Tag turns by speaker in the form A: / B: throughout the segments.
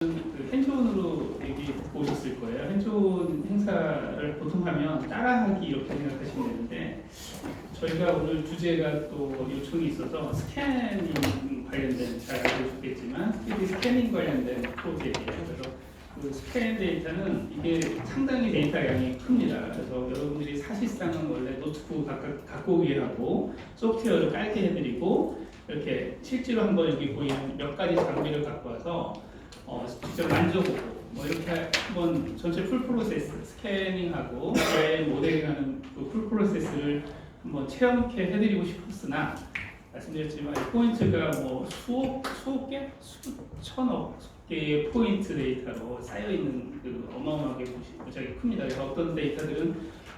A: 그 핸즈온으로 얘기 보셨을 거예요. 핸즈온 행사를 보통 하면 따라하기 이렇게 생각하시면 되는데 저희가 오늘 주제가 또 요청이 있어서 스캐닝 관련된 잘 알고 있겠지만 3D 스캐닝 관련된 프로젝트예요. 그래서 그 스캔 데이터는 이게 상당히 데이터 양이 큽니다. 그래서 여러분들이 사실상은 원래 노트북 갖고 오게 하고 소프트웨어를 깔게 해드리고 이렇게 실제로 한번 여기 보이는 몇 가지 장비를 갖고 와서 직접 만져보고 뭐 이렇게 한번 전체 풀 프로세스 스캐닝하고 모델링하는 그 풀 프로세스를 한번 체험케 해드리고 싶었으나 말씀드렸지만 포인트가 뭐 수억 개, 수천억 개의 포인트 데이터로 쌓여 있는 그 어마어마하게 무지하게 큽니다. 그래서 어떤 데이터들은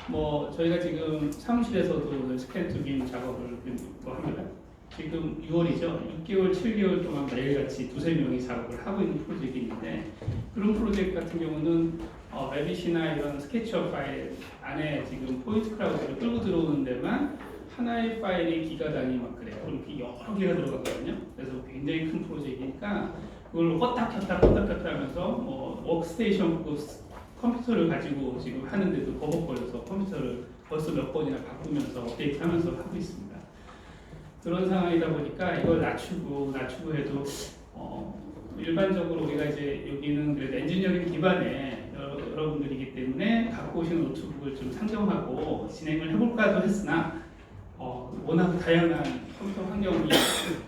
A: 뭐 저희가 지금 사무실에서도 스캔 투빔 작업을 합니다. 지금 6월이죠. 6개월, 7개월 동안 매일같이 두세 명이 작업을 하고 있는 프로젝트가 있는데 그런 프로젝트 같은 경우는 레빗이나 이런 스케치업 파일 안에 지금 포인트 클라우드를 끌고 들어오는 데만 하나의 파일이 기가 단위 막 그래요. 그럼 여러 개가 들어가거든요. 그래서 굉장히 큰 프로젝트니까 그걸 껐다 켰다 하면서 뭐 워크스테이션급 컴퓨터를 가지고 지금 하는데도 버벅거려서 컴퓨터를 벌써 몇 번이나 바꾸면서 업데이트하면서 하고 있습니다. 그런 상황이다 보니까 이걸 낮추고 해도 일반적으로 우리가 이제 여기는 그래도 엔지니어링 기반의 여러분들이기 때문에 갖고 오신 노트북을 좀 상정하고 진행을 해볼까도 했으나 워낙 다양한 컴퓨터 환경이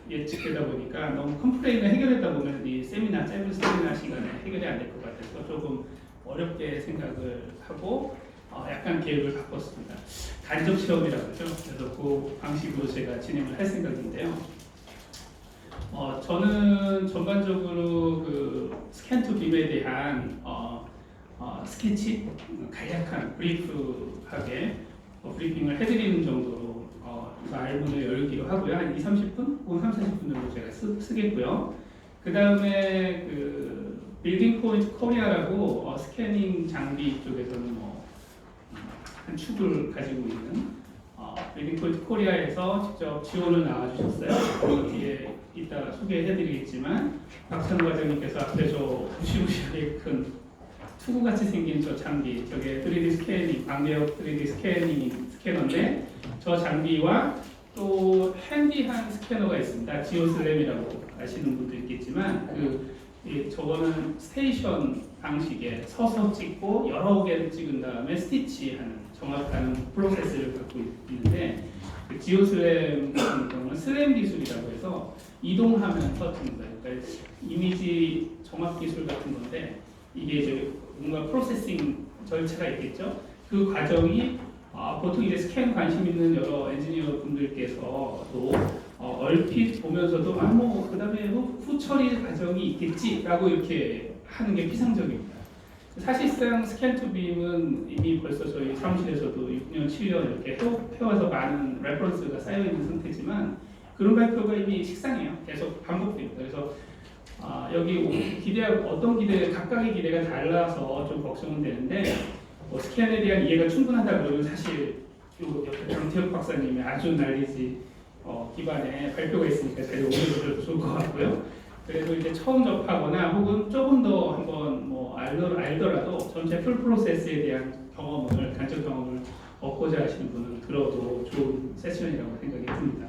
A: 예측되다 보니까 너무 컴플레인을 해결하다 보면 이 짧은 세미나 시간에 해결이 안 될 것 같아서 조금 어렵게 생각을 하고 약간 계획을 바꿨습니다. 간접 실험이라고 하죠. 그래서 그 방식으로 제가 진행을 할 생각인데요. 저는 전반적으로 그 스캔 투 빔에 대한 스케치, 간략한 브리프하게 브리핑을 해드리는 정도로 말문을 열기로 하고요. 한 20-30분 혹은 30-40분 정도 제가 쓰겠고요. 그 다음에 그 빌딩 포인트 코리아라고 스캐닝 장비 쪽에서는 한 축을 가지고 있는 빌딩 포인트 코리아에서 직접 지원을 나와주셨어요. 그 뒤에 이따 소개해드리겠지만 박찬호 과장님께서 앞에 저 무시무시하게 큰 투구같이 생긴 저 장비, 저게 3D 스캐닝, 광대역 3D 스캐너인데 저 장비와 또 핸디한 스캐너가 있습니다. 지오슬램이라고 아시는 분도 있겠지만 저거는 스테이션 방식의 서서 찍고 여러 개를 찍은 다음에 스티치하는 정확한 프로세스를 갖고 있는데 그 지오슬램 같은 경우는 슬램 기술이라고 해서 이동하면서 찍는 거예요. 그러니까 이미지 정확 기술 같은 건데 이게 이제 뭔가 프로세싱 절차가 있겠죠. 그 과정이 보통 이제 스캔 관심 있는 여러 엔지니어 분들께서도 얼핏 보면서도 그 다음에 후처리 과정이 있겠지라고 이렇게 하는 게 피상적입니다. 사실상 스캔 투 빔은 이미 벌써 저희 사무실에서도 6년, 7년 이렇게 해와서 많은 레퍼런스가 쌓여 있는 상태지만 그런 발표가 이미 식상해요. 계속 반복됩니다. 그래서 여기 각각의 기대가 달라서 좀 걱정은 되는데 스캔에 대한 이해가 충분하다 그러면 사실 옆에 강태혁 박사님의 아주 난리지 기반의 발표가 있으니까 자료 오셔도 좋을 것 같고요. 그래도 이제 처음 접하거나 혹은 조금 더 한번 알더라도 전체 풀 프로세스에 대한 간접 경험을 얻고자 하시는 분은 들어도 좋은 세션이라고 생각이 듭니다.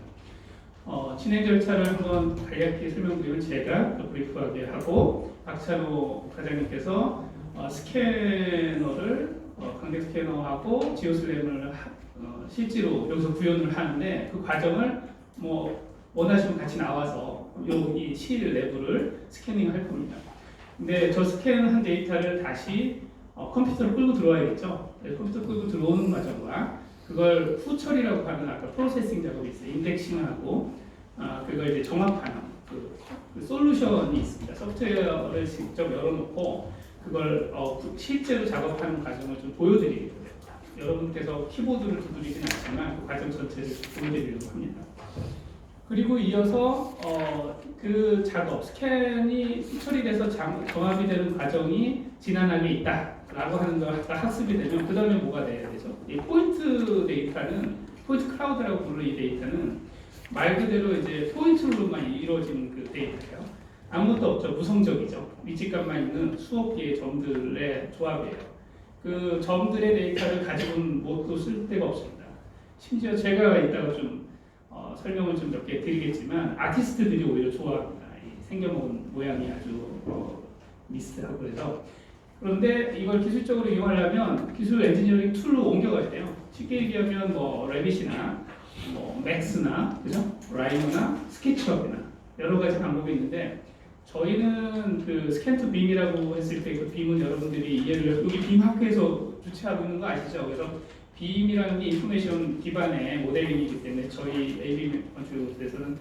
A: 진행 절차를 한번 간략히 설명드리면 제가 브리프하게 하고 박찬호 과장님께서 스캐너를 광대 스캐너하고 지오슬램을 실제로 여기서 구현을 하는데 그 과정을 원하시면 같이 나와서 이 실 내부를 스캐닝할 겁니다. 근데 저 스캔한 데이터를 다시 컴퓨터로 끌고 들어와야겠죠. 컴퓨터 끌고 들어오는 과정과 그걸 후처리라고 하는 아까 프로세싱 작업이 있어요. 인덱싱하고 그걸 이제 정확하는 그 솔루션이 있습니다. 소프트웨어를 직접 열어놓고 그걸 실제로 작업하는 과정을 좀 보여드리려고 해요. 여러분께서 키보드를 두드리진 않지만 그 과정 전체를 보여드리려고 합니다. 그리고 이어서 그 작업, 스캔이 처리돼서 정합이 되는 과정이 지난하게 있다라고 하는 걸 학습이 되면 그 다음에 뭐가 돼야 되죠? 이 포인트 데이터는 포인트 클라우드라고 부르는 이 데이터는 말 그대로 이제 포인트로만 이루어지는 그 데이터예요. 아무것도 없죠. 무성적이죠. 위치값만 있는 수억 개의 점들의 조합이에요. 그 점들의 데이터를 가지고는 뭣도 쓸 데가 없습니다. 심지어 제가 이따가 좀 설명을 좀 몇 개 드리겠지만 아티스트들이 오히려 좋아합니다. 이 생겨먹은 모양이 아주 미스하고 그래서 그런데 이걸 기술적으로 이용하려면 기술 엔지니어링 툴로 옮겨가야 돼요. 쉽게 얘기하면 뭐 레빗이나 뭐 맥스나 그죠? 라이노나 스케치업이나 여러 가지 방법이 있는데 저희는 그 스캔 투 빔이라고 했을 때 그 빔은 여러분들이 이해를 여기 빔 학회에서 주최하고 있는 거 아시죠? 그래서 빔이라는 게 인포메이션 기반의 모델링이기 때문에 저희 AB 건축에서는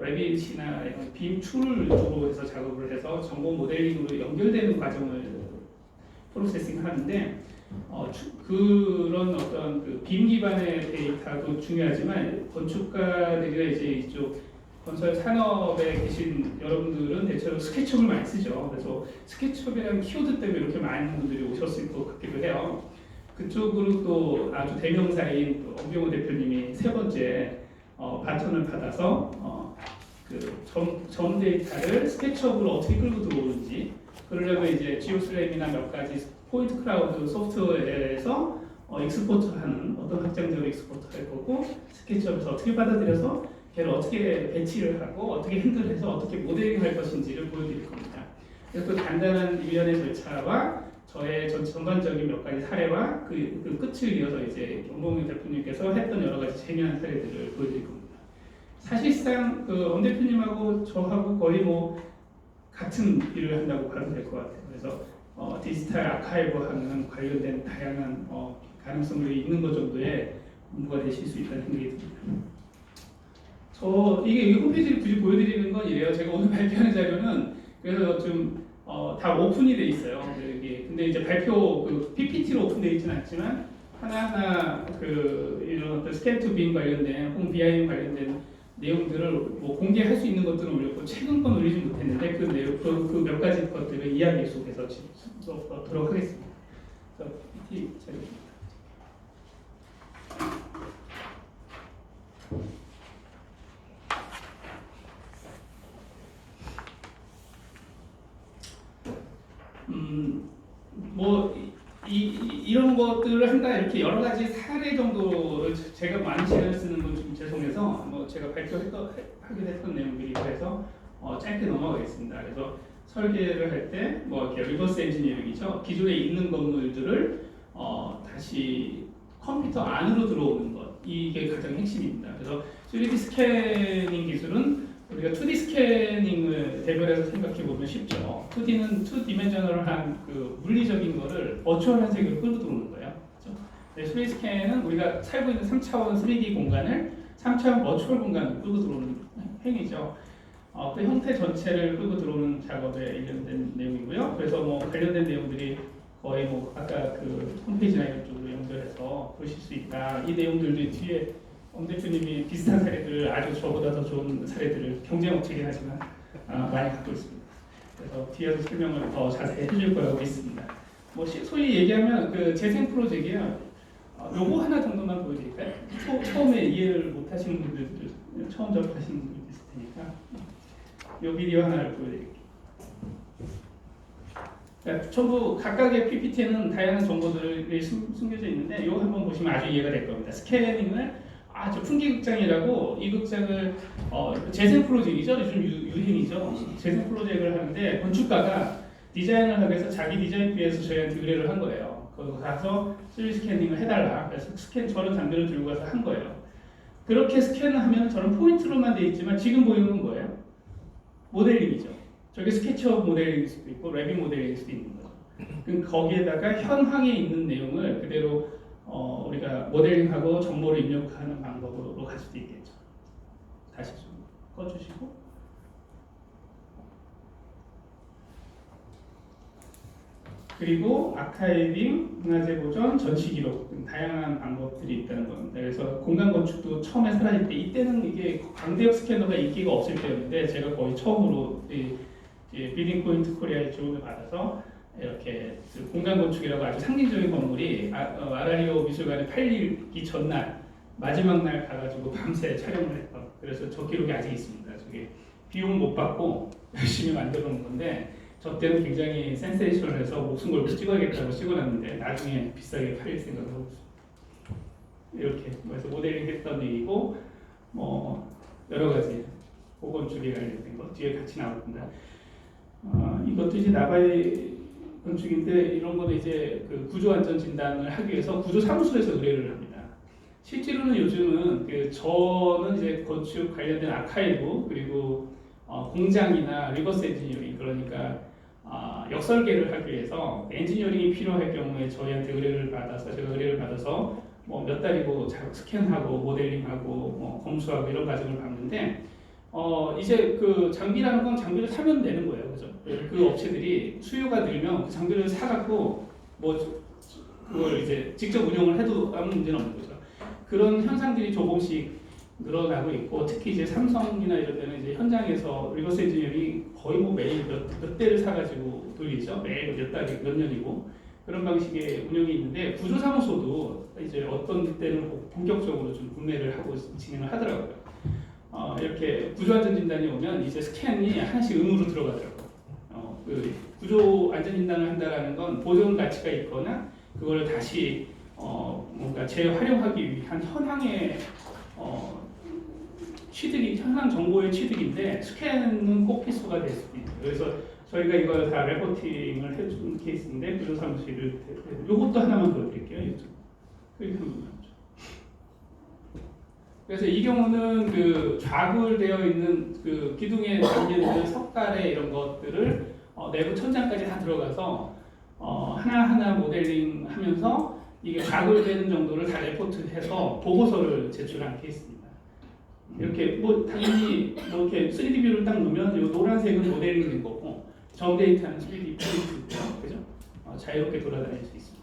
A: 레빗이나 빔 툴을 주로 해서 작업을 해서 정보 모델링으로 연결되는 과정을 프로세싱 하는데 그런 어떤 그 빔 기반의 데이터도 중요하지만 건축가들이 이제 이쪽 건설 산업에 계신 여러분들은 대체로 스케치업을 많이 쓰죠. 그래서 스케치업이라는 키워드 때문에 이렇게 많은 분들이 오셨을 것 같기도 해요. 그쪽으로 또 아주 대명사인 엄경호 대표님이 세 번째 바톤을 받아서 점 데이터를 스케치업으로 어떻게 끌고 들어오는지 그러려면 이제 지오슬램이나 몇 가지 포인트 클라우드 소프트웨어에서 익스포트하는 어떤 확장적으로 익스포트할 거고 스케치업에서 어떻게 받아들여서 걔를 어떻게 배치를 하고 어떻게 핸들해서 어떻게 모델링할 것인지를 보여드릴 겁니다. 그래서 그 간단한 일련의 절차와 저의 전반적인 몇 가지 사례와 그 끝을 이어서 이제 엄경호 대표님께서 했던 여러 가지 재미난 사례들을 보여드릴 겁니다. 사실상 엄 대표님하고 저하고 거의 뭐 같은 일을 한다고 봐도 될 것 같아요. 그래서 디지털 아카이브하는 관련된 다양한 가능성들이 있는 것 정도의 공부가 되실 수 있다는 생각이 듭니다. 이게 이 홈페이지를 굳이 보여드리는 건 이래요. 제가 오늘 발표하는 자료는 그래서 좀 다 오픈이 돼 있어요. 근데 이제 발표 PPT로 오픈되어 있지는 않지만 하나하나 이런 어떤 스캔 투 빔 관련된 홈 BIM 관련된 내용들을 뭐 공개할 수 있는 것들은 올렸고 최근 건 올리지 못했는데 그 내용 그 몇 가지 것들을 이야기 속에서 넣도록 하겠습니다. 그래서 PPT 자료입니다. 이런 것들을 한다 이렇게 여러 가지 사례 정도를 제가 많은 시간을 쓰는 건 좀 죄송해서 제가 하게 됐던 내용들이 그래서 짧게 넘어가겠습니다. 그래서 설계를 할 때 이렇게 리버스 엔지니어링이죠. 기존에 있는 건물들을 다시 컴퓨터 안으로 들어오는 것 이게 가장 핵심입니다. 그래서 3D 스캐닝 기술은 우리가 2D 스캐닝을 대별해서 생각해 보면 쉽죠. 2D는 2디멘셔널한 물리적인 거를 버추얼한 세계로 끌고 들어오는 거예요. 그렇죠? 3D 스캔은 우리가 살고 있는 3차원 3D 공간을 3차원 버추얼 공간으로 끌고 들어오는 행위죠. 그 형태 전체를 끌고 들어오는 작업에 관련된 내용이고요. 그래서 관련된 내용들이 거의 아까 홈페이지나 이런 쪽으로 연결해서 보실 수 있다. 이 내용들도 뒤에 엄 대표님이 비슷한 사례들을 아주 저보다 더 좋은 사례들을 경쟁업체긴 하지만 많이 갖고 있습니다. 그래서 뒤에서 설명을 더 자세히 해줄 거라고 믿습니다. 소위 얘기하면 재생 프로젝트예요. 요거 하나 정도만 보여드릴까요? 처음에 이해를 못 하시는 분들, 처음 접하시는 분들 있을 테니까 요 비디오 하나를 보여드릴게요. 전부 각각의 PPT에는 다양한 정보들이 숨겨져 있는데 이거 한번 보시면 아주 이해가 될 겁니다. 스캐닝을 저 풍기극장이라고 이 극장을 재생 프로젝트이죠. 요즘 유행이죠. 재생 프로젝트를 하는데 건축가가 디자인을 하기 위해서 자기 디자인비에서 저희한테 의뢰를 한 거예요. 거기 가서 3D 스캐닝을 해달라. 그래서 저런 장비를 들고 가서 한 거예요. 그렇게 스캔을 하면 저런 포인트로만 돼 있지만 지금 보이는 건 뭐예요? 모델링이죠. 저게 스케치업 모델링일 수도 있고 레빗 모델링일 수도 있는 거죠. 그럼 거기에다가 현황에 있는 내용을 그대로 우리가 모델링하고 정보를 입력하는 방법으로 갈 수도 있겠죠. 다시 좀 꺼주시고 그리고 아카이빙, 문화재 보존, 전시 기록 등 다양한 방법들이 있다는 겁니다. 그래서 공간 건축도 처음에 사라질 때 이때는 이게 광대역 스캐너가 인기가 없을 때였는데 제가 거의 처음으로 빌딩 포인트 코리아의 지원을 받아서 이렇게 공간 건축이라고 아주 상징적인 건물이 아라리오 미술관에 팔리기 전날 마지막 날 가가지고 밤새 촬영을 했던 그래서 저 기록이 아직 있습니다. 저게 비용 못 받고 열심히 만들어 놓은 건데 저 때는 굉장히 센세이션해서 목숨 걸고 찍어야겠다고 찍어놨는데 나중에 비싸게 팔릴 생각을 하고 있습니다. 이렇게 그래서 모델링 했던 얘기고 뭐 여러 가지 보건축에 관련된 거 뒤에 같이 나오는데 이것도 이제 나바이 건축인데 이런 거는 이제 그 구조 안전 진단을 하기 위해서 구조 사무소에서 의뢰를 합니다. 실제로는 요즘은 저는 이제 건축 관련된 아카이브 그리고 공장이나 리버스 엔지니어링 그러니까 역설계를 하기 위해서 엔지니어링이 필요할 경우에 저희한테 의뢰를 받아서 제가 의뢰를 받아서 뭐 몇 달이고 스캔하고 모델링하고 뭐 검수하고 이런 과정을 받는데 이제 그 장비라는 건 장비를 사면 되는 거예요, 그죠? 그 업체들이 수요가 늘면 그 장비를 사갖고 뭐 그걸 이제 직접 운영을 해도 아무 문제는 없는 거죠. 그런 현상들이 조금씩 늘어나고 있고 특히 이제 삼성이나 이런 데는 이제 현장에서 리버스 엔지니어링이 거의 뭐 매일 몇 대를 사가지고 돌리죠. 매일 몇 달이 몇 년이고 그런 방식의 운영이 있는데 구조사무소도 이제 어떤 때는 본격적으로 좀 구매를 하고 진행을 하더라고요. 이렇게 구조안전진단이 오면 이제 스캔이 하나씩 의무로 들어가더라고요. 그 구조안전진단을 한다라는 건 보존 가치가 있거나 그걸 다시 뭔가 재활용하기 위한 현황의 취득이 현황 정보의 취득인데 스캔은 꼭 필수가 될 수도 있어요. 그래서 저희가 이걸 다 레포팅을 해준 케이스인데 구조사무실을 이것도 하나만 보여드릴게요. 그래서 이 경우는 그 좌굴되어 있는 그 기둥에 담겨 있는 석가래 이런 것들을 내부 천장까지 다 들어가서 하나하나 모델링하면서 이게 좌굴되는 정도를 다 레포트해서 보고서를 제출한 케이스입니다. 이렇게 뭐 당연히 뭐 이렇게 3D 뷰를 딱 놓으면 이 노란색은 모델링된 거고 점 데이터는 3D 프린트고요, 그죠? 자유롭게 돌아다닐 수 있습니다.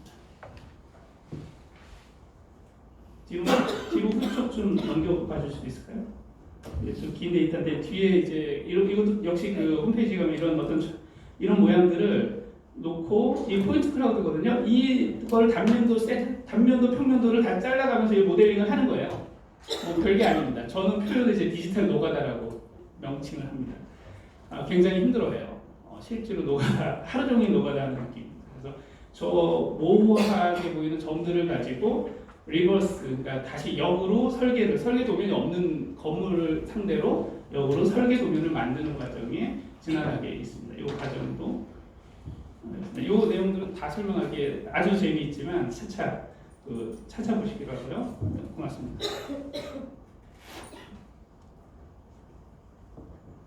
A: 뒤로 후쪽 좀 넘겨봐 줄 수 있을까요? 좀 긴 데이터인데 뒤에 이제 이것도 역시 그 홈페이지 가면 이런 어떤 이런 모양들을 놓고 이 포인트 클라우드거든요. 이걸 단면도 평면도를 다 잘라가면서 이 모델링을 하는 거예요. 뭐 별게 아닙니다. 저는 표현을 이제 디지털 노가다라고 명칭을 합니다. 굉장히 힘들어요. 실제로 노가다 하루 종일 노가다하는 느낌입니다. 그래서 저 모호하게 보이는 점들을 가지고 리버스, 그러니까 다시 역으로 설계 도면이 없는 건물을 상대로 역으로 설계 도면을 만드는 과정에 지난하게 있습니다. 이 과정도 이 내용들은 다 설명하기에 아주 재미있지만 차차 찾아보시기로 하고요. 고맙습니다.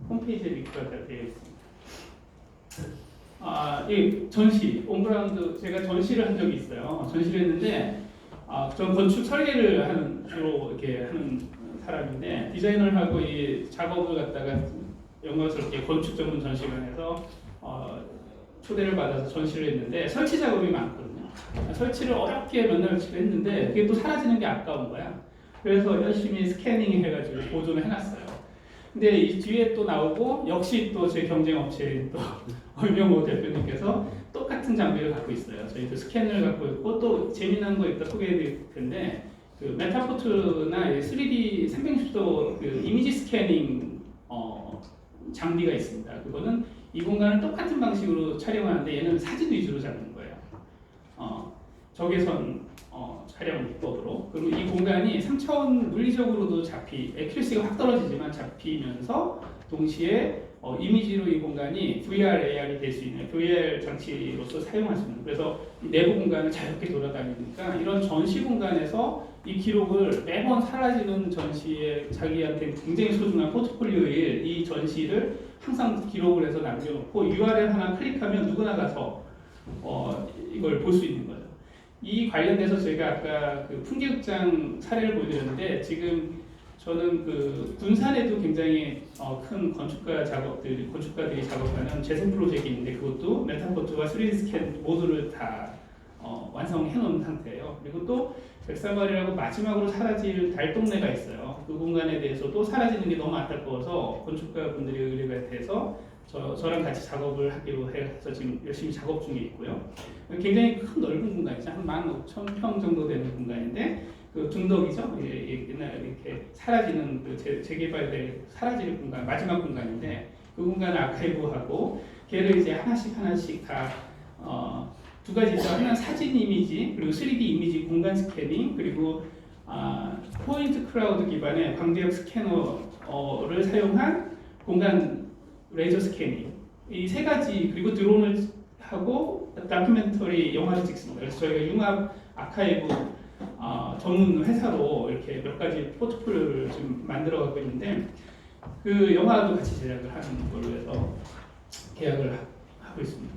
A: 홈페이지에 링크가 다 되어 있습니다. 이 전시, 온그라운드 제가 전시를 한 적이 있어요. 전시를 했는데 전 건축 설계를 주로 이렇게 하는 사람인데 디자인을 하고 이 작업을 갖다가 영광스럽게 건축 전문 전시관에서 초대를 받아서 전시를 했는데 설치 작업이 많거든요. 설치를 어렵게 몇 날치를 했는데 그게 또 사라지는 게 아까운 거야. 그래서 열심히 스캐닝 해가지고 보존을 해놨어요. 근데 이 뒤에 또 나오고 역시 또 제 경쟁 업체인 또 얼명호 대표님께서 똑같은 장비를 갖고 있어요. 저희도 스캐너를 갖고 있고 또 재미난 거 있다 소개해드릴 텐데 그 메타포트나 3D 360도 그 이미지 스캐닝 장비가 있습니다. 그거는 이 공간을 똑같은 방식으로 촬영하는데 얘는 사진 위주로 잡는 거예요. 적외선 촬영 기법으로. 그리고 이 공간이 3차원 물리적으로도 액큐러시가 확 떨어지지만 잡히면서 동시에 이미지로 이 공간이 VR, AR이 될 수 있는 VR 장치로서 사용할 수 있는. 그래서 내부 공간을 자유롭게 돌아다니니까 이런 전시 공간에서 이 기록을 매번 사라지는 전시에 자기한테 굉장히 소중한 포트폴리오일 이 전시를 항상 기록을 해서 남겨놓고 URL 하나 클릭하면 누구나 가서 이걸 볼 수 있는 거죠. 이 관련돼서 저희가 아까 그 풍계극장 사례를 보여드렸는데 지금 저는 그 군산에도 굉장히 큰 건축가들이 작업하는 재생 프로젝트인데 그것도 메타포트와 3D 스캔 모두를 다 완성해 놓은 상태예요. 그리고 또 백사마리라고 마지막으로 사라질 달동네가 있어요. 그 공간에 대해서도 사라지는 게 너무 안타까워서 건축가 분들이 의뢰가 돼서 저랑 같이 작업을 하기로 해서 지금 열심히 작업 중에 있고요. 굉장히 큰 넓은 공간이죠. 한 15,000평 정도 되는 공간인데 그 둥덕이죠. 옛날에 이렇게 사라지는 그 재개발될 사라질 공간 마지막 공간인데 그 공간을 아카이브하고 걔를 이제 하나씩 다 두 가지죠. 하나는 사진 이미지 그리고 3D 이미지 공간 스캐닝 그리고 포인트 클라우드 기반의 광대역 스캐너를 사용한 공간 레이저 스캐닝 이 세 가지 그리고 드론을 하고 다큐멘터리 영화를 찍습니다. 그래서 저희가 융합 아카이브 전문 회사로 이렇게 몇 가지 포트폴리오를 지금 만들어가고 있는데 그 영화도 같이 제작을 하는 걸로 해서 계약을 하고 있습니다.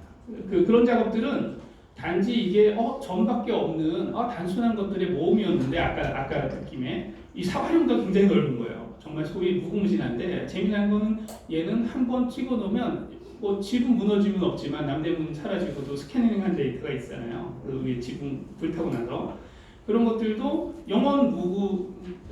A: 그런 작업들은 단지 이게 전밖에 없는 단순한 것들의 모음이었는데 아까 느낌에 이 사활용도가 굉장히 넓은 거예요. 정말 소위 무궁무진한데 재미난 거는 얘는 한번 찍어놓으면 뭐 지붕 무너지면 없지만 남대문 사라지고도 스캐닝한 데이터가 있잖아요. 그 위에 지붕 불타고 나서 그런 것들도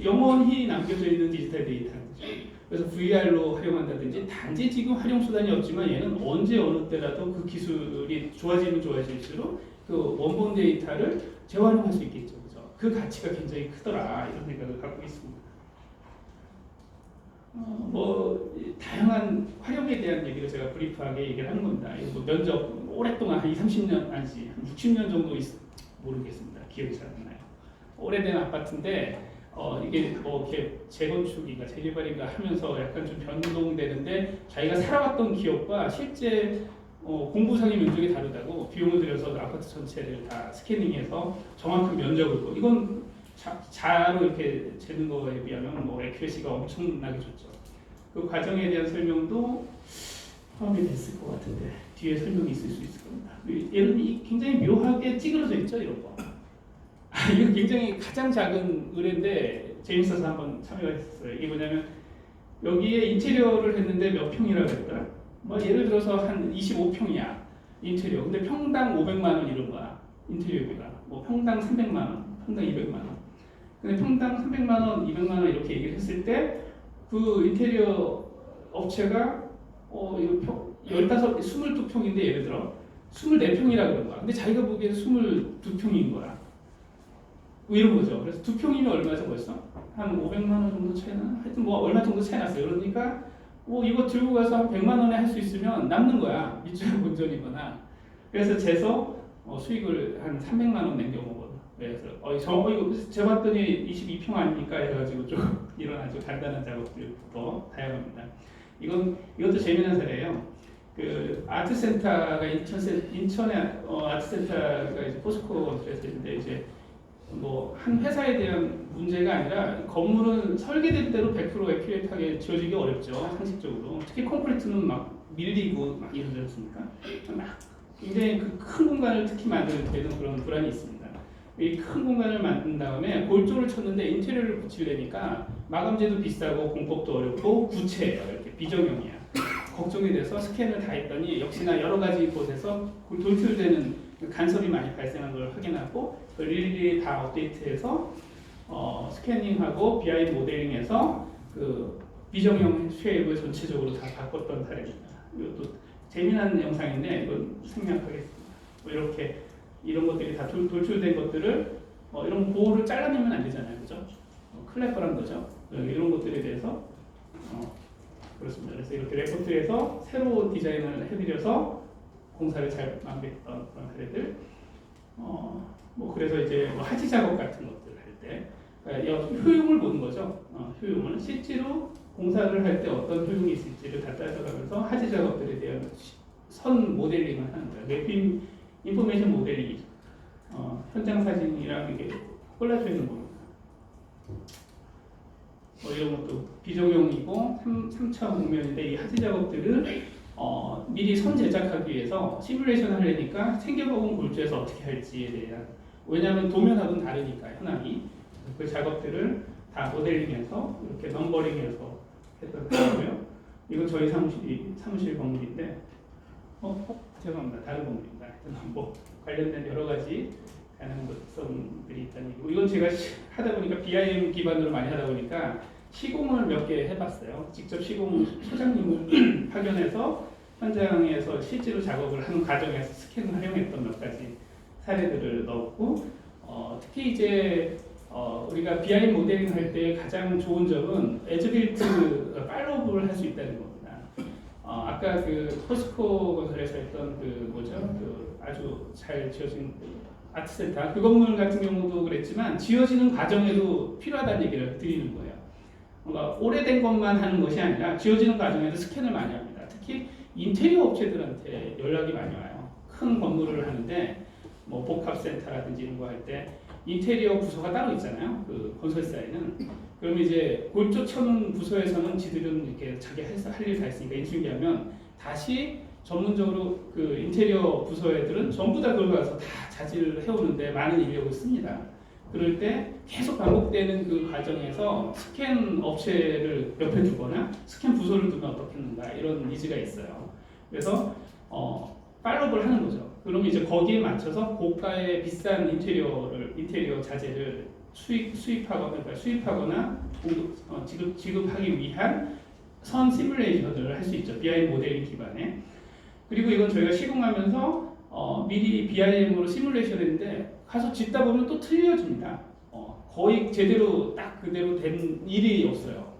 A: 영원히 남겨져 있는 디지털 데이터인 거죠. 그래서 VR로 활용한다든지 단지 지금 활용 수단이 없지만 얘는 언제 어느 때라도 그 기술이 좋아지면 좋아질수록 그 원본 데이터를 재활용할 수 있겠죠. 그죠? 그 가치가 굉장히 크더라 이런 생각을 갖고 있습니다. 다양한 활용에 대한 얘기를 제가 브리프하게 얘기를 하는 겁니다. 뭐 면적 오랫동안 한 30년 아니지 한 60년 정도 모르겠습니다. 기억이 잘 안 나요. 오래된 아파트인데 이게 뭐 이렇게 재건축인가 재개발인가 하면서 약간 좀 변동되는데 자기가 살아왔던 기억과 실제 공부상의 면적이 다르다고 비용을 들여서 아파트 전체를 다 스캐닝해서 정확한 면적을 이건 자로 이렇게 재는 거에 비하면 뭐 액큐레시가 엄청나게 좋죠. 그 과정에 대한 설명도 포함이 됐을 것 같은데 뒤에 설명이 있을 수 있을 겁니다. 얘는 굉장히 묘하게 찌그러져 있죠, 이런 거. 이거 굉장히 가장 작은 의뢰인데 재밌어서 한번 참여했어요. 이게 뭐냐면 여기에 인테리어를 했는데 몇 평이라고 했더라? 뭐 예를 들어서 한 25평이야 인테리어. 근데 평당 500만 원 이런 거야 인테리어비가. 뭐 평당 300만 원, 평당 200만 원. 근데 평당 300만 원, 200만 원 이렇게 얘기를 했을 때 그 인테리어 업체가 이거 22평인데 예를 들어 24평이라 그런 거야. 근데 자기가 보기에는 22평인 거야. 뭐 이런 거죠. 그래서 2평이면 얼마죠 벌써? 한 500만 원 정도 차이나? 하여튼 뭐 얼마 정도 차이 났어요. 그러니까 이거 들고 가서 한 100만 원에 할 수 있으면 남는 거야. 밑줄 본전이거나. 그래서 재서 수익을 한 300만 원 남겨먹어. 그래서 이거 재봤더니 22평 아닙니까? 해가지고 좀 이런 아주 간단한 작업들부터 다양합니다. 이것도 재미난 사례예요. 그 아트센터가 인천에 아트센터가 이제 포스코 건설에서 있는데 이제 뭐 한 회사에 대한 문제가 아니라 건물은 설계된 대로 100% 애큐레이트하게 지어지기 어렵죠. 상식적으로. 특히 콘크리트는 막 밀리고 막 이러지 않습니까? 막 굉장히 그 큰 공간을 특히 만들 때는 그런 불안이 있습니다. 이 큰 공간을 만든 다음에 골조를 쳤는데 인테리어를 붙이려니까 마감재도 비싸고 공법도 어렵고 구체예요. 이렇게 비정형이야. 걱정이 돼서 스캔을 다 했더니 역시나 여러 가지 곳에서 돌출되는 간섭이 많이 발생한 걸 확인하고 일일이 다 업데이트해서 스캐닝하고 BI 모델링해서 그 비정형 쉐입을 전체적으로 다 바꿨던 사례입니다. 이것도 재미난 영상인데 이건 생략하겠습니다. 이렇게 이런 것들이 다 돌출된 것들을 이런 보호를 잘라내면 안 되잖아요, 그죠? 클래퍼란 거죠. 이런 것들에 대해서 그렇습니다. 그래서 이렇게 레포트에서 새로운 디자인을 해드려서 공사를 잘 마무리했던 그런 사례들. 뭐 그래서 이제 뭐 하지 작업 같은 것들 할 때 효용을 보는 거죠. 효용을 실제로 공사를 할 때 어떤 효용이 있을지를 다 따져가면서 하지 작업들에 대한 선 모델링을 하는 거예요. 매핑 인포메이션 모델링이죠. 현장 사진이랑 이게 콜라져 있는 겁니다. 이런 것도 비정형이고 3차 공면인데 이 하지 작업들을 미리 선 제작하기 위해서 시뮬레이션 하려니까 생겨먹은 골조에서 어떻게 할지에 대한 왜냐하면 도면하고는 다르니까 현황이 그 작업들을 다 모델링해서 이렇게 넘버링해서 했던 거고요. 이건 저희 사무실 건물인데 죄송합니다. 다른 건물입니다. 뭐 관련된 여러 가지 가능성들이 있다는 얘기고 이건 제가 하다 보니까 BIM 기반으로 많이 하다 보니까 시공을 몇 개 해봤어요. 직접 시공 소장님을 파견해서 현장에서 실제로 작업을 하는 과정에서 스캔을 활용했던 몇 가지 사례들을 넣었고 특히 이제 우리가 BIM 모델링 할 때 가장 좋은 점은 에즈빌트 팔로우업을 할 수 있다는 겁니다. 아까 그 포스코 건설에서 했던 그 뭐죠? 그 아주 잘 지어진 그 아트센터 그 건물 같은 경우도 그랬지만 지어지는 과정에도 필요하다는 얘기를 드리는 거예요. 뭔가 오래된 것만 하는 것이 아니라 지어지는 과정에도 스캔을 많이 합니다. 특히 인테리어 업체들한테 연락이 많이 와요. 큰 건물을 하는데 뭐 복합센터라든지 이런 거 할 때 인테리어 부서가 따로 있잖아요. 그 건설사에는. 그러면 이제 골조 쳐놓은 부서에서는 지들은 이렇게 자기 할 일 다 있으니까 인수인계하면 다시 전문적으로 그 인테리어 부서 애들은 전부 다 그걸 가서 다 자질을 해오는데 많은 인력을 씁니다. 그럴 때 계속 반복되는 그 과정에서 스캔 업체를 옆에 두거나 스캔 부서를 두면 어떻겠는가 이런 니즈가 있어요. 그래서 팔로우를 하는 거죠. 그러면 이제 거기에 맞춰서 고가의 비싼 인테리어 자재를 수입하거나 지급하기 위한 선 시뮬레이션을 할 수 있죠. BIM 모델링 기반에. 그리고 이건 저희가 시공하면서 미리 BIM으로 시뮬레이션 했는데 가서 짓다 보면 또 틀려집니다. 거의 제대로 딱 그대로 된 일이 없어요.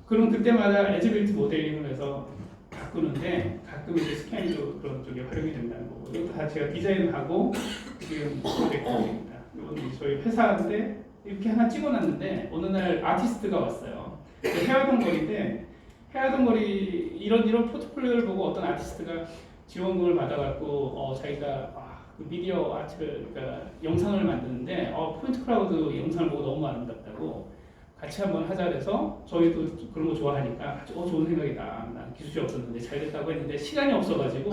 A: 그럼 그때마다 에즈빌트 모델링을 해서 바꾸는데 가끔 이제 스캔도 그런 쪽에 활용이 된다는 거고 이것도 다 제가 디자인하고 지금 프로젝트입니다. 이건 저희 회사인데 이렇게 하나 찍어놨는데 어느 날 아티스트가 왔어요. 해화동 거리인데 해화동 거리 이런 포트폴리오를 보고 어떤 아티스트가 지원금을 받아갖고 자기가 그 미디어 아트를 그러니까 영상을 만드는데 포인트 클라우드 영상을 보고 너무 아름답다고 같이 한번 하자 그래서 저희도 그런 거 좋아하니까 좋은 생각이다. 난 기술이 없었는데 잘 됐다고 했는데 시간이 없어가지고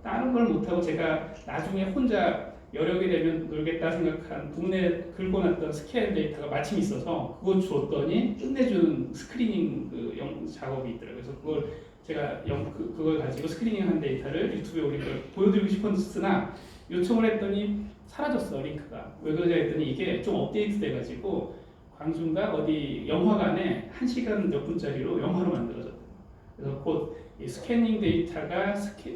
A: 다른 걸 못하고 제가 나중에 혼자 여력이 되면 놀겠다 생각한 국내 긁어놨던 스캔 데이터가 마침 있어서 그거 줬더니 끝내주는 스크리닝 작업이 있더라고요. 그래서 그걸 제가 그걸 가지고 스크리닝한 데이터를 유튜브에 올린 걸 보여드리고 싶었으나 요청을 했더니 사라졌어 링크가. 왜 그러냐 했더니 이게 좀 업데이트 돼가지고 광주인가 어디 영화관에 1시간 몇 분짜리로 영화로 만들어졌대요. 그래서 곧 이 스캐닝 데이터가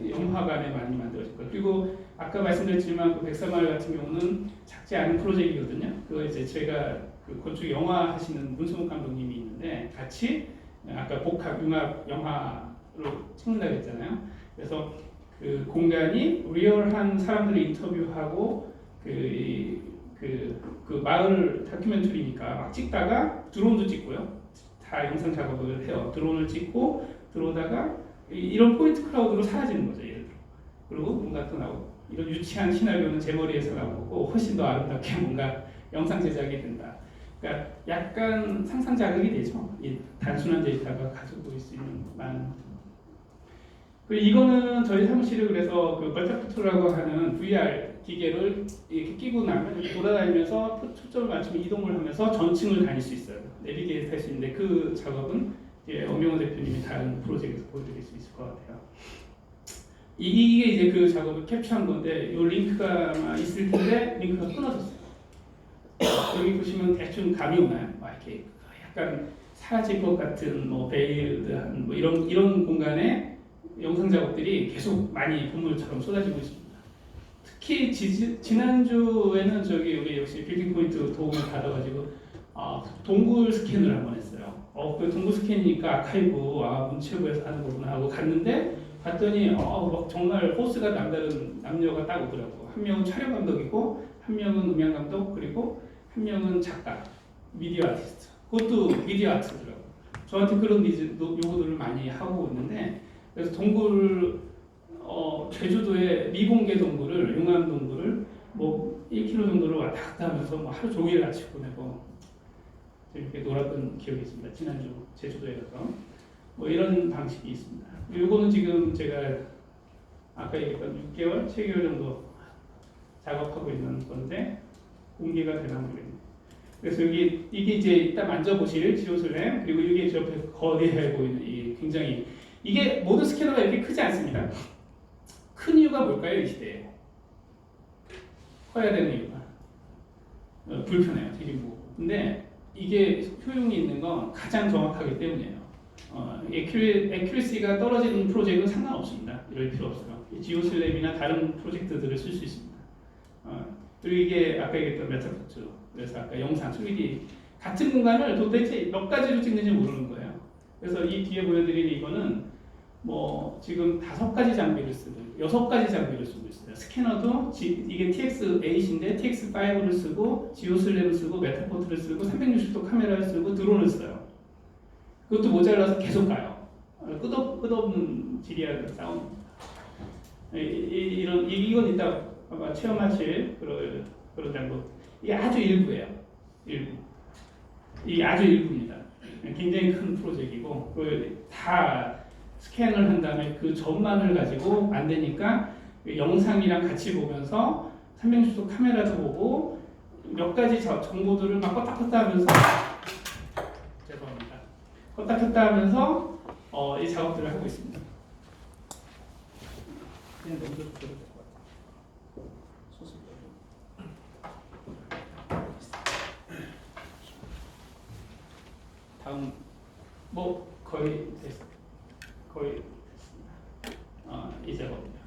A: 영화관에 많이 만들어질 거예요. 그리고 아까 말씀드렸지만 그 백사마을 같은 경우는 작지 않은 프로젝트거든요. 그거 이제 제가 그 건축 영화 하시는 문수목 감독님이 있는데 같이 아까 복합 융합 영화로 찍는다고 했잖아요. 그래서 그 공간이 리얼한 드를 인터뷰하고 그 마을 다큐멘터리니까 막 찍다가 드론도 찍고요. 다 영상 작업을 해요. 드론을 찍고 들어오다가 이런 포인트 클라우드로 사라지는 거죠. 예를 들어. 그리고 뭔가 또 나오고 이런 유치한 시나리오는 제 머리에서 나오고 훨씬 더 아름답게 뭔가 영상 제작이 된다. 그러니까 약간 상상 자극이 되죠. 이 단순한 데이터가 가지고 올 수 있는 많은. 그리고 이거는 저희 사무실을 그래서 그 멀티프트라고 하는 VR 기계를 이렇게 끼고 나면 돌아다니면서 초점을 맞추면 이동을 하면서 전층을 다닐 수 있어요. 내비게이트 할 수 있는데 그 작업은 엄영호 대표님이 다른 프로젝트에서 보여드릴 수 있을 것 같아요. 이게 이제 그 작업을 캡처한 건데 이 링크가 아마 있을 텐데 링크가 끊어졌어요. 여기 보시면 대충 감이 오나요? 이렇게 약간 사라질 것 같은 뭐 베일드한 뭐 이런 공간에 영상 작업들이 계속 많이 본물처럼 쏟아지고 있습니다. 특히 지난주에는 우리 역시 빌딩 포인트 도움을 받아가지고 동굴 스캔을 한번 했어요. 그 동굴 스캔이니까 아카이브 문체부에서 하는 거구나 하고 갔는데 봤더니 정말 포스가 남다른 남녀가 딱 오더라고. 한 명은 촬영 감독이고 한 명은 음향 감독 그리고 한 명은 작가, 미디어 아티스트. 그것도 미디어 아트더라고. 저한테 그런 요구들을 많이 하고 있는데 그래서 동굴 제주도의 미공개 동굴을 용암 동굴을 뭐 1km 정도를 왔다 갔다 하면서 뭐 하루 종일 같이 보내고 이렇게 놀았던 기억이 있습니다. 지난주 제주도에 가서 뭐 이런 방식이 있습니다. 요거는 지금 제가 아까 얘기했던 6개월, 7개월 정도 작업하고 있는 건데 공개가 되나 모르겠네요. 그래서 이게 이제 이따 만져보실 지오슬램 그리고 이게 저 옆에 거대해 보이는 이 굉장히 이게 모든 스캐너가 이렇게 크지 않습니다. 큰 이유가 뭘까요? 이 시대에 커야 되는 이유가 불편해요. 되게 무거워. 근데 이게 효용이 있는 건 가장 정확하기 때문이에요. 에큐리시가 떨어지는 프로젝트는 상관없습니다. 이럴 필요 없어요. 지오슬램이나 다른 프로젝트들을 쓸 수 있습니다. 그리고 이게 아까 얘기했던 메타포트 그래서 아까 영상 3D 같은 공간을 도대체 몇 가지로 찍는지 모르는 거예요. 그래서 이 뒤에 보여드린 이거는 뭐 지금 5가지 장비를 쓰고 6가지 장비를 쓰고 있어요. 스캐너도 이게 TX8인데 TX5를 쓰고 지오슬랩을 쓰고 메타포트를 쓰고 360도 카메라를 쓰고 드론을 써요. 그것도 모자라서 계속 가요. 끝없는 지리하게 싸웁니다. 이건 이따 아마 체험하실 그런 장비. 이게 아주 일부예요. 일부. 이게 아주 일부입니다. 굉장히 큰 프로젝트이고 다 스캔을 한 다음에 그 점만을 가지고 안 되니까 영상이랑 같이 보면서 360도 카메라도 보고 몇 가지 정보들을 막 껐다 켰다 하면서 죄송합니다. 껐다 켰다 하면서 이 작업들을 하고 있습니다. 그냥 넘겨도 될것 같아요. 소스 다음 뭐 거의 됐습니다. 거의 됐습니다. 이 작업입니다.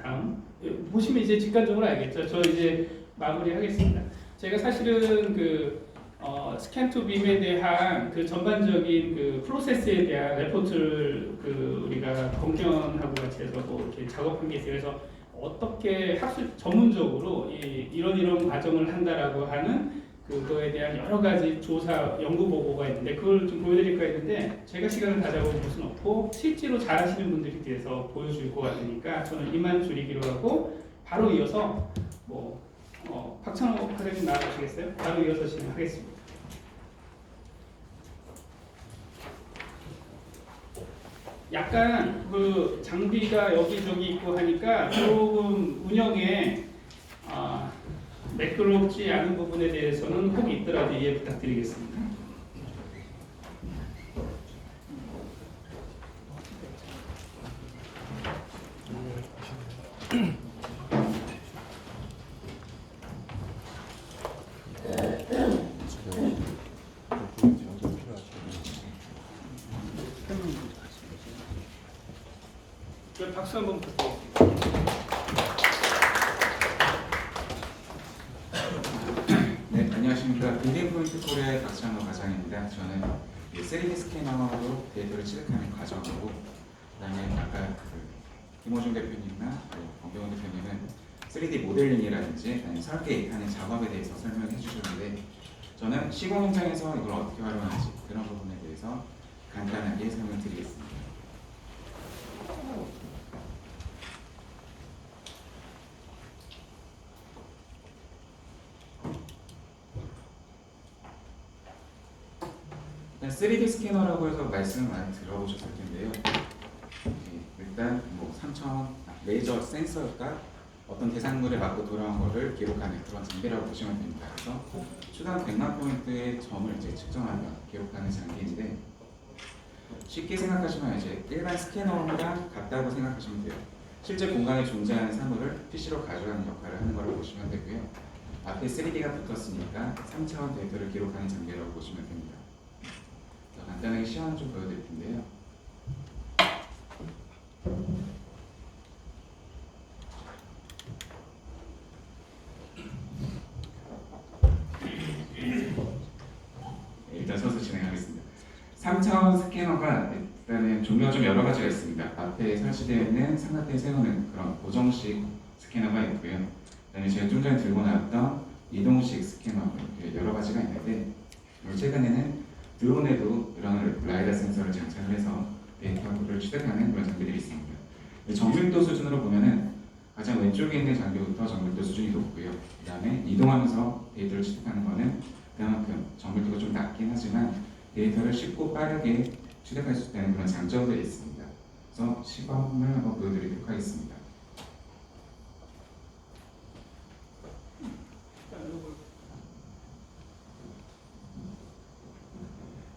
A: 다음 보시면 이제 직관적으로 알겠죠. 저 이제 마무리하겠습니다. 제가 사실은 그 스캔 투 빔에 대한 그 전반적인 그 프로세스에 대한 레포트를 우리가 검견하고 같이 해서 뭐 이렇게 작업한 게 있어요. 그래서 어떻게 학술 전문적으로 이런 과정을 한다라고 하는 그거에 대한 여러 가지 조사 연구 보고가 있는데 그걸 좀 보여드릴까 했는데 제가 시간을 다 잡아볼 수는 없고 실제로 잘하시는 분들에 대해서 보여줄 것 같으니까 저는 이만 줄이기로 하고 바로 이어서 뭐 박찬호 과장님 나와주시겠어요? 바로 이어서 진행하겠습니다. 약간 그 장비가 여기저기 있고 하니까 조금 운영에 매끄럽지 않은 부분에 대해서는 혹 있더라도 이해 부탁드리겠습니다. 박수 한번 부탁드립니다.
B: 네, 안녕하십니까. 빌딩 포인트 코리아의 박찬호 과장입니다. 저는 3D 스캐너로 데이터를 취득하는 과정이고, 그다음에 아까 김호중 대표님이나 권병훈 대표님은 3D 모델링이라든지 아니면 설계하는 작업에 대해서 설명해 주셨는데, 저는 시공 현장에서 이걸 어떻게 활용하는지 그런 부분에 대해서 간단하게 설명드리겠습니다. 일단 3D 스캐너라고 해서 말씀을 많이 들어보셨을 텐데요. 일단 뭐 3000 레이저 센서가 어떤 대상물에 맞고 돌아온 것을 기록하는 그런 장비라고 보시면 됩니다. 그래서 추단 100만 포인트의 점을 이제 측정하며 기록하는 장비인데 쉽게 생각하시면 이제 일반 스캐너랑 같다고 생각하시면 돼요. 실제 공간에 존재하는 사물을 PC로 가져가는 역할을 하는 거라고 보시면 되고요. 앞에 3D가 붙었으니까 3차원 데이터를 기록하는 장비라고 보시면 됩니다. 간단하게 시험을 좀 보여드릴 텐데요. 일단 서서 진행하겠습니다. 3차원 스캐너가 일단은 종류가 좀 여러 가지가 있습니다. 앞에 설치되어 있는 삼각대 세우는 그런 고정식 스캐너가 있고요. 그다음에 제가 좀 전에 들고 나왔던 이동식 스캐너 여러 가지가 있는데 최근에는 드론에도 이런 라이다 센서를 장착을 해서 데이터를 취득하는 그런 장비들이 있습니다. 정밀도 수준으로 보면은 가장 왼쪽에 있는 장비부터 정밀도 수준이 높고요. 그 다음에 이동하면서 데이터를 취득하는 거는 그만큼 정밀도가 좀 낮긴 하지만 데이터를 쉽고 빠르게 취득할 수 있다는 그런 장점들이 있습니다. 그래서 시범을 한번 보여드리도록 하겠습니다.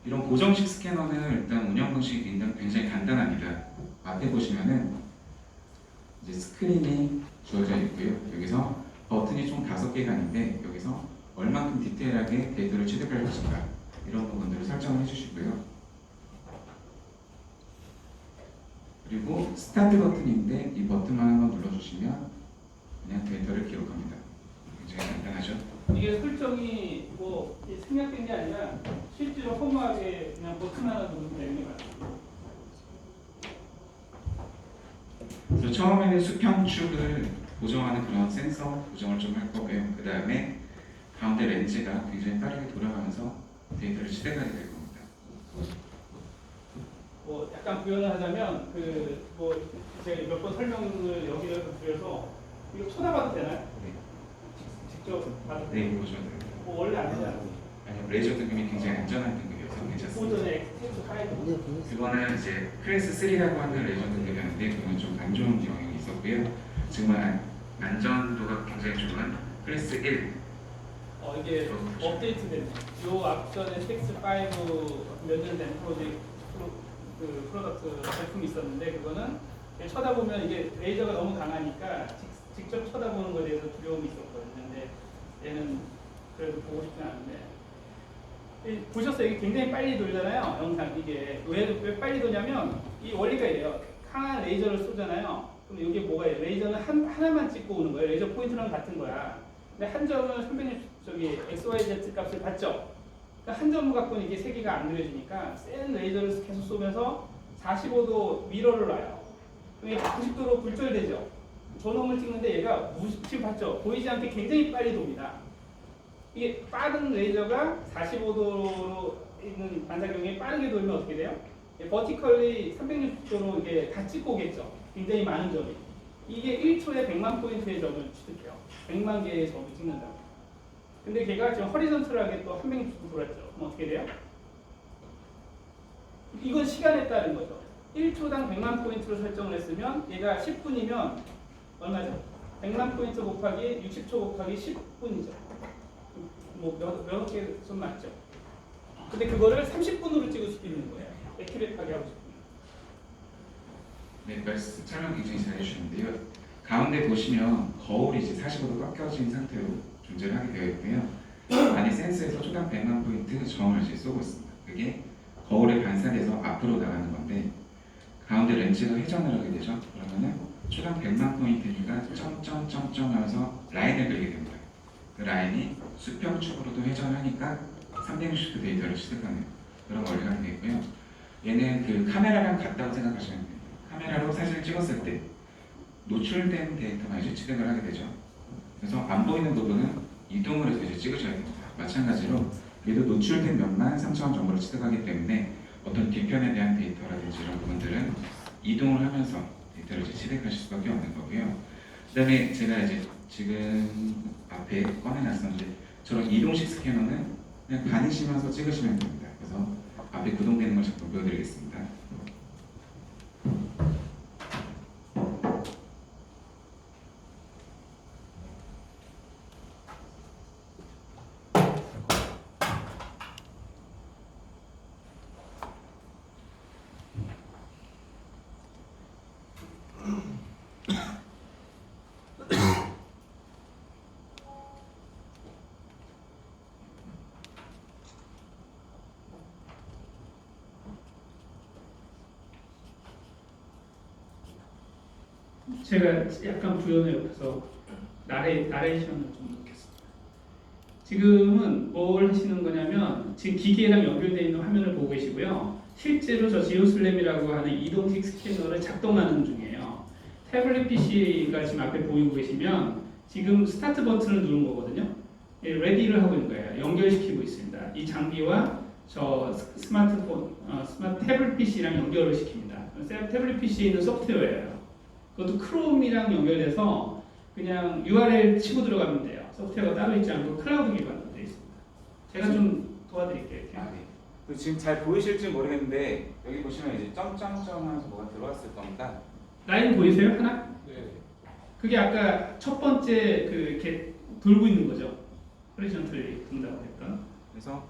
B: 이런 고정식 스캐너는 일단 운영 방식이 굉장히 간단합니다. 앞에 보시면은 이제 스크린이 주어져 있고요. 여기서 버튼이 총 5개가 있는데 여기서 얼만큼 디테일하게 데이터를 취득할 것인가 이런 부분들을 설정을 해주시고요. 그리고 스타트 버튼인데 이 버튼만 한번 눌러주시면 그냥 데이터를 기록합니다. 굉장히 간단하죠?
A: 이게 설정이 뭐 생략된 게 아니라 실제로 허무하게 그냥 버튼 하나 누르면 되는 게 맞아요.
B: 그래서 처음에는 수평축을 고정하는 그런 센서 고정을 좀 할 거고요. 그 다음에 가운데 렌즈가 굉장히 빠르게 돌아가면서 데이터를 취득하게 될 겁니다.
A: 뭐 약간 구현을 하자면 그 뭐 제가 몇 번 설명을 여기서 드려서 이거 쳐다봐도 되나요?
B: 네,
A: 직접 봐도
B: 네
A: 돼요?
B: 보셔도 돼요.
A: 뭐 원래 안 되잖아요.
B: 아니요, 레이저 등급이 굉장히 안전한 등급이어서 괜찮습니다.
A: 보전에 엑스텐스 하이브.
B: 그거는 이제 클래스 3라고 하는 레이저 등급이었는데 그건 좀 안 좋은 경향이 있었고요. 정말 안전도가 굉장히 좋은 클래스 1.
A: 이게 업데이트된 요 앞전에 텍스 5 몇 년 된 그 프로덕트 제품이 있었는데 그거는 쳐다보면 이게 레이저가 너무 강하니까 직접 쳐다보는 거에 대해서 두려움이 있었거든요. 근데 얘는 그래도 보고 싶진 않은데 보셨어요? 이게 굉장히 빨리 돌잖아요. 영상 이게 왜 빨리 도냐면 이 원리가 이래요. 강한 레이저를 쏘잖아요. 그럼 이게 뭐가 있어요? 레이저는 하나만 찍고 오는 거예요. 레이저 포인트랑 같은 거야. 근데 한 점은 360 XYZ 값을 받죠. 그러니까 한 점을 갖고는 이게 세 개가 안 그려지니까 센 레이저를 계속 쏘면서 45도 미러를 놔요. 그럼 90도로 굴절되죠. 저놈을 찍는데 얘가 지금 봤죠? 보이지 않게 굉장히 빨리 돕니다. 이게 빠른 레이저가 45도로 있는 반사경에 빠르게 돌면 어떻게 돼요? 버티컬리 360도로 이게 다 찍고 오겠죠. 굉장히 많은 점이. 이게 1초에 100만 포인트의 점을 취득해요. 100만 개의 점을 찍는다. 근데 걔가 지금 허리전틀하게 또 360도 돌았죠. 그럼 어떻게 돼요? 이건 시간에 따른 거죠. 1초당 100만 포인트로 설정을 했으면 얘가 10분이면 얼마죠? 100만 포인트 곱하기 60초 곱하기 10분이죠. 뭐 몇 개 손 맞죠? 근데 그거를 30분으로 찍을 수도 있는 거예요. 애큐레이트하게 하고 싶으면.
B: 네, 말씀 설명 굉장히 잘 해주셨는데요. 가운데 보시면 거울이 이제 45도 꺾여진 상태로 존재를 하게 되어 있고요. 안에 센서에서 초당 100만 포인트 점을 이제 쏘고 있습니다. 그게 거울에 반사돼서 앞으로 나가는 건데 가운데 렌즈가 회전을 하게 되죠. 그러면은 초당 100만 포인트니까 점점점점 하면서 라인을 그리게 됩니다. 그 라인이 수평축으로도 회전하니까 360도 데이터를 취득하는 그런 원리가 되겠고요. 얘는 그 카메라랑 같다고 생각하시면 돼요. 카메라로 사진을 찍었을 때 노출된 데이터만 이제 취득을 하게 되죠. 그래서 안 보이는 부분은 이동을 해서 이제 찍으셔야 됩니다. 마찬가지로 얘도 노출된 면만 3차원 정보를 취득하기 때문에 어떤 뒤편에 대한 데이터라든지 이런 부분들은 이동을 하면서 데이터를 이제 취득하실 수밖에 없는 거고요. 그다음에 제가 이제 지금 앞에 꺼내놨었는데 저런 이동식 스캐너는 그냥 가리시면서 찍으시면 됩니다. 그래서 앞에 구동되는 걸 잠깐 보여드리겠습니다.
A: 제가 약간 구현을 옆에서 나레이션을 좀 넣겠습니다. 지금은 뭘 하시는 거냐면 지금 기계랑 연결되어 있는 화면을 보고 계시고요. 실제로 저 지오슬램이라고 하는 이동식 스캐너를 작동하는 중이에요. 태블릿 PC가 지금 앞에 보이고 계시면 지금 스타트 버튼을 누른 거거든요. 레디를 하고 있는 거예요. 연결시키고 있습니다. 이 장비와 저 스마트폰, 스마트 태블릿 PC랑 연결을 시킵니다. 태블릿 PC에 있는 소프트웨어예요. 그것도 크롬이랑 연결돼서 그냥 URL 치고 들어가면 돼요. 소프트웨어가 따로 있지 않고 클라우드 기반으로 되어 있습니다. 제가 좀 도와드릴게요. 이렇게.
B: 네. 지금 잘 보이실지 모르겠는데 여기 보시면 이제 점점점 하면서 뭐가 들어왔을 겁니다.
A: 라인 보이세요? 하나?
C: 네.
A: 그게 아까 첫 번째 그 이렇게 돌고 있는 거죠. 호리전털리 돈다고 했던.
B: 그래서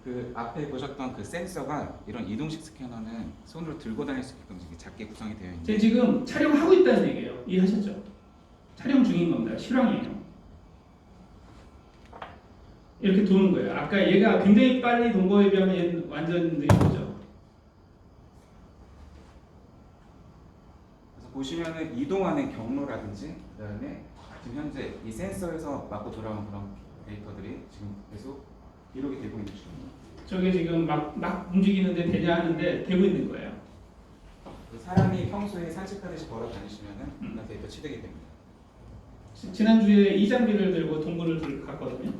B: 그 앞에 보셨던 그 센서가 이런 이동식 스캐너는 손으로 들고 다닐 수 있게끔 이렇게 작게 구성이 되어 있는데
A: 제가 지금 촬영하고 있다는 얘기예요. 이해하셨죠? 촬영 중인 겁니다. 실황이에요. 이렇게 도는 거예요. 아까 얘가 굉장히 빨리 돈 거에 비하면 얘는 완전 느린 거죠.
B: 그래서 보시면은 이동하는 경로라든지 그다음에 지금 현재 이 센서에서 맞고 돌아온 그런 데이터들이 지금 계속 기록이 되고 있는 중입니다.
A: 저게 지금 막 움직이는데 되냐 하는데 되고 있는 거예요.
B: 사람이 평소에 산책하듯이 걸어 다니시면은 그런 데이터 취득이 됩니다.
A: 지난주에 이장비를 들고 동굴을 갔거든요.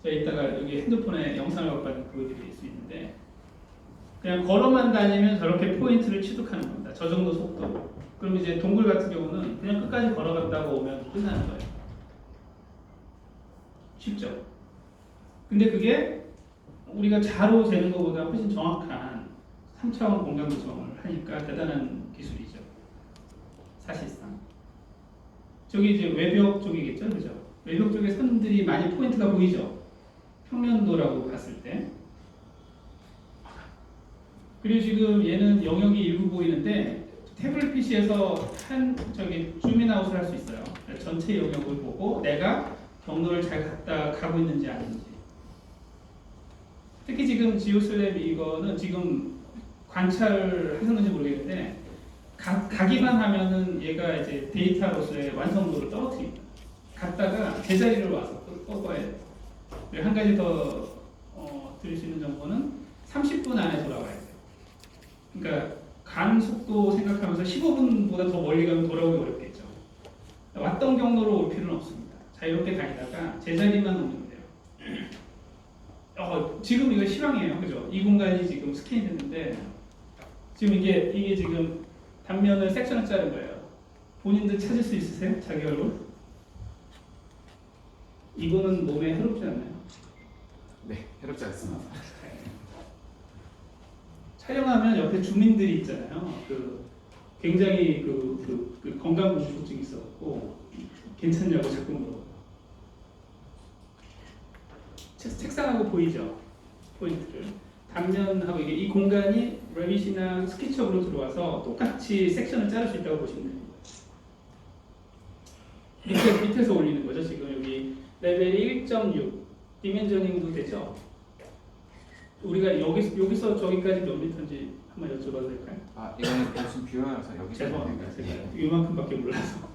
A: 제가 이따가 여기 핸드폰에 영상을 갖고 보여드릴 수 있는데 그냥 걸어만 다니면 저렇게 포인트를 취득하는 겁니다. 저 정도 속도. 그럼 이제 동굴 같은 경우는 그냥 끝까지 걸어갔다가 오면 끝나는 거예요. 쉽죠? 근데 그게 우리가 자로 재는 것보다 훨씬 정확한 3차원 공간 구성을 하니까 대단한 기술이죠. 사실상. 저기 이제 외벽 쪽이겠죠, 그죠? 외벽 쪽에 선들이 많이 포인트가 보이죠. 평면도라고 봤을 때. 그리고 지금 얘는 영역이 일부 보이는데 태블릿 PC에서 저기 줌인아웃을 할 수 있어요. 전체 영역을 보고 내가 경로를 잘 가고 있는지 아닌지. 특히 지금 지오슬랩 이거는 지금 관찰하셨는지 모르겠는데 가기만 하면은 얘가 이제 데이터로서의 완성도를 떨어뜨립니다. 갔다가 제자리로 와서 꺼야 돼요. 한 가지 더 드릴 수 있는 정보는 30분 안에 돌아와야 돼요. 그러니까 간 속도 생각하면서 15분보다 더 멀리 가면 돌아오기 어렵겠죠. 왔던 경로로 올 필요는 없습니다. 자유롭게 다니다가 제자리만 오면 돼요. 지금 이거 실황이에요, 그죠? 이 공간이 지금 스캔이 됐는데 지금 이게 지금 단면을 섹션을 자른 거예요. 본인들 찾을 수 있으세요? 자기 얼굴? 이거는 몸에 해롭지 않나요?
B: 네, 해롭지 않습니다.
A: 촬영하면 옆에 주민들이 있잖아요. 굉장히 건강 공포증이 있어갖고 괜찮냐고 자꾸 물어봐요. 책상하고 보이죠? 포인트를. 단면하고 이 공간이 레빗이나 스케치업으로 들어와서 똑같이 섹션을 자를 수 있다고 보시면 됩니다. 밑에서 올리는 거죠. 지금 여기 레벨이 1.6 디멘저닝도 되죠. 우리가 여기서 저기까지 몇 미터인지 한번 여쭤봐도 될까요?
B: 이거는 단순 뷰어여서 여기
A: 죄송합니다. 제가 이만큼밖에 몰라서.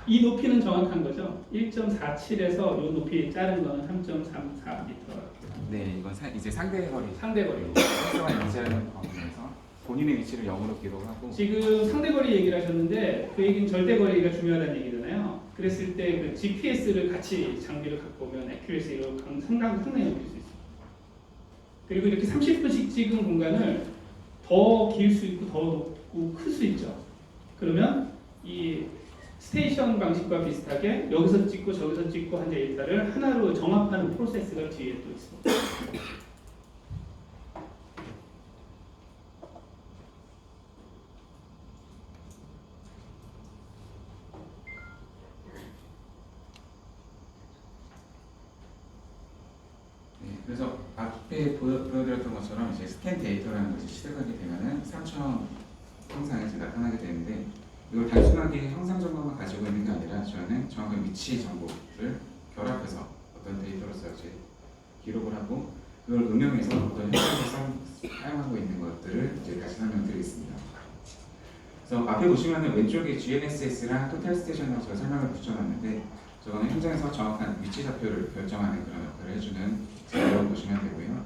A: 이 높이는 정확한 거죠? 1.47에서 이 높이 자른 거는 3.34m.
B: 네, 이건 이제 상대 거리.
A: 상대거리.
B: 상대가 유지하는 범위에서 본인의 위치를 0으로 기록하고. 지금
A: 상대거리 얘기를 하셨는데 그 얘기는 절대거리가 중요하다는 얘기잖아요. 그랬을 때 그 GPS를 같이 장비를 갖고 오면 애큐레시가 상당히 높일 수 있어요. 그리고 이렇게 30분씩 찍은 공간을 더 길 수 있고 더 높고 클 수 있죠. 그러면 이 스테이션 방식과 비슷하게 여기서 찍고 저기서 찍고 한 데이터를 하나로 정합하는 프로세스가 뒤에 또 있습니다.
B: 그래서 앞에 보여드렸던 것처럼 이제 스캔 데이터라는 것이 취득하게 되면은 3차원 형상이 이제 나타나게 되는데 이걸 단순하게 형상 정보만 가지고 있는 게 아니라 저희는 정확한 위치 정보를 결합해서 어떤 데이터로서 이제 기록을 하고 그걸 응용해서 어떤 형상을 사용하고 있는 것들을 이제 다시 설명드리겠습니다. 그래서 앞에 보시면은 왼쪽에 GNSS랑 토탈 스테이션이라고 제가 설명을 붙여놨는데 저거는 현장에서 정확한 위치 좌표를 결정하는 그런 역할을 해주는 자료를 보시면 되고요.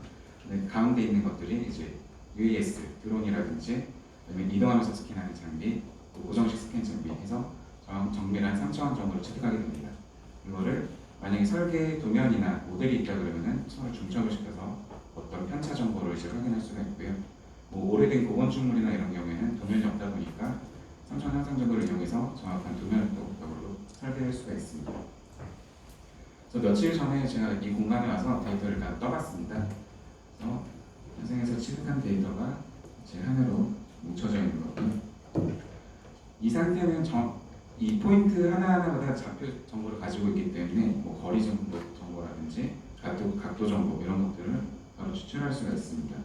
B: 가운데 있는 것들이 이제 UAS 드론이라든지 아니면 이동하면서 스캔하는 장비, 또 고정식 스캔 장비 해서 정밀한 3차원 정보를 취득하게 됩니다. 이거를 만약에 설계 도면이나 모델이 있다 그러면은 서로 중첩을 시켜서 어떤 편차 정보를 이제 확인할 수가 있고요. 뭐 오래된 고건축물이나 이런 경우에는 도면이 없다 보니까 3차원 형상 정보를 이용해서 정확한 도면을 또 설계할 수가 있습니다. 그래서 며칠 전에 제가 이 공간에 와서 데이터를 다 떠봤습니다. 그래서 현장에서 취득한 데이터가 제 하나로 뭉쳐져 있는 거고요. 이 상태는 이 포인트 하나하나마다 좌표 정보를 가지고 있기 때문에 뭐 거리 정보라든지 각도 정보 이런 것들을 바로 추출할 수가 있습니다.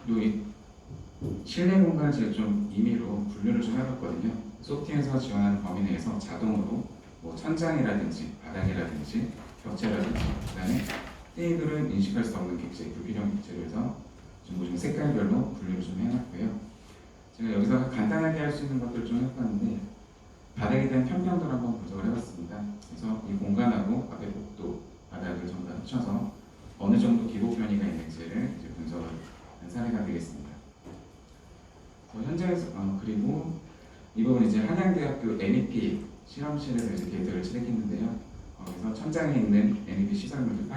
B: 그리고 이 실내 공간을 제가 좀 임의로 분류를 좀 해봤거든요. 소프트웨어에서 지원하는 범위 내에서 자동으로 뭐 천장이라든지 바닥이라든지 벽체라든지 그다음에 테이블은 인식할 수 없는 객체, 불필요한 객체로 해서 좀 색깔별로 분류를 좀 해놨고요. 제가 여기서 간단하게 할 수 있는 것들을 좀 해봤는데 바닥에 대한 평평도를 한번 분석을 해봤습니다. 그래서 이 공간하고 앞에 복도, 바닥을 전부 다 합쳐서 어느 정도 기복 변이가 있는지를 이제 분석한 사례가 되겠습니다. 현장에서 그리고 이 부분 이제 한양대학교 NEP 실험실에서 이제 데이터를 채택했는데요. 거기서 천장에 있는 NEP 시설물들